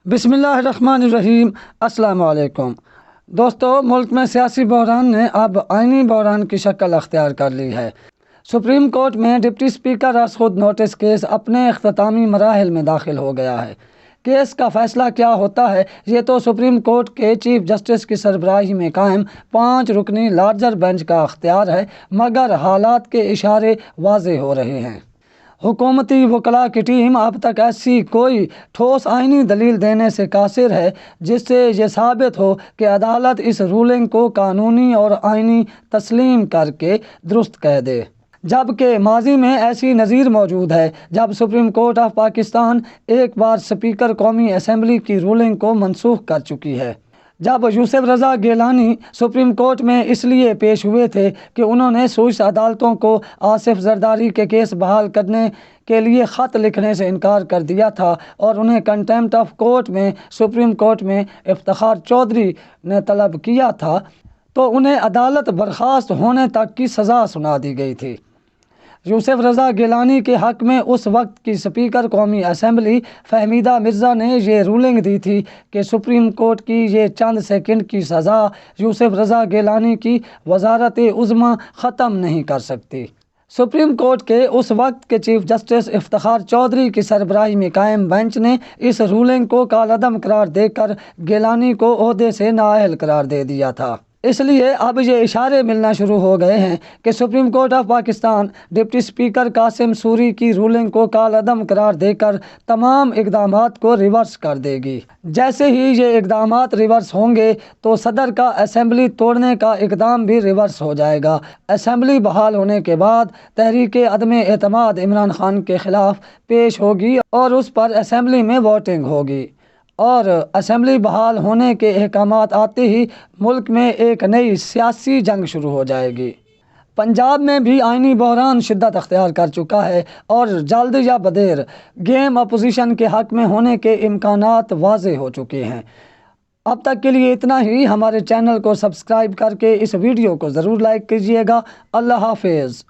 بسم اللہ الرحمن الرحیم۔ السلام علیکم دوستو، ملک میں سیاسی بحران نے اب آئینی بحران کی شکل اختیار کر لی ہے۔ سپریم کورٹ میں ڈپٹی اسپیکر از خود نوٹس کیس اپنے اختتامی مراحل میں داخل ہو گیا ہے۔ کیس کا فیصلہ کیا ہوتا ہے، یہ تو سپریم کورٹ کے چیف جسٹس کی سربراہی میں قائم 5 رکنی لارجر بینچ کا اختیار ہے، مگر حالات کے اشارے واضح ہو رہے ہیں۔ حکومتی وکلاء کی ٹیم اب تک ایسی کوئی ٹھوس آئینی دلیل دینے سے قاصر ہے جس سے یہ ثابت ہو کہ عدالت اس رولنگ کو قانونی اور آئینی تسلیم کر کے درست کہہ دے، جبکہ ماضی میں ایسی نظیر موجود ہے جب سپریم کورٹ آف پاکستان ایک بار اسپیکر قومی اسمبلی کی رولنگ کو منسوخ کر چکی ہے۔ جب یوسف رضا گیلانی سپریم کورٹ میں اس لیے پیش ہوئے تھے کہ انہوں نے سوئس عدالتوں کو آصف زرداری کے کیس بحال کرنے کے لیے خط لکھنے سے انکار کر دیا تھا اور انہیں کنٹیمپٹ آف کورٹ میں سپریم کورٹ میں افتخار چودھری نے طلب کیا تھا، تو انہیں عدالت برخاست ہونے تک کی سزا سنا دی گئی تھی۔ یوسف رضا گیلانی کے حق میں اس وقت کی اسپیکر قومی اسمبلی فہمیدہ مرزا نے یہ رولنگ دی تھی کہ سپریم کورٹ کی یہ چند سیکنڈ کی سزا یوسف رضا گیلانی کی وزارت عظمیٰ ختم نہیں کر سکتی۔ سپریم کورٹ کے اس وقت کے چیف جسٹس افتخار چودھری کی سربراہی میں قائم بینچ نے اس رولنگ کو کالعدم قرار دے کر گیلانی کو عہدے سے نااہل قرار دے دیا تھا۔ اس لیے اب یہ اشارے ملنا شروع ہو گئے ہیں کہ supreme court of Pakistan deputy speaker Qasim sorry کی رولنگ کو کالعدم قرار دے کر تمام اقدامات کو ریورس کر دے گی۔ جیسے ہی یہ اقدامات ریورس ہوں گے تو صدر کا اسمبلی توڑنے کا اقدام بھی ریورس ہو جائے گا۔ اسمبلی بحال ہونے کے بعد تحریک عدم اعتماد عمران خان کے خلاف پیش ہوگی اور اس پر اسمبلی میں ووٹنگ ہوگی، اور اسمبلی بحال ہونے کے احکامات آتے ہی ملک میں ایک نئی سیاسی جنگ شروع ہو جائے گی۔ پنجاب میں بھی آئینی بحران شدت اختیار کر چکا ہے اور جلد یا بدیر گیم اپوزیشن کے حق میں ہونے کے امکانات واضح ہو چکے ہیں۔ اب تک کے لیے اتنا ہی۔ ہمارے چینل کو سبسکرائب کر کے اس ویڈیو کو ضرور لائک کیجیے گا۔ اللہ حافظ۔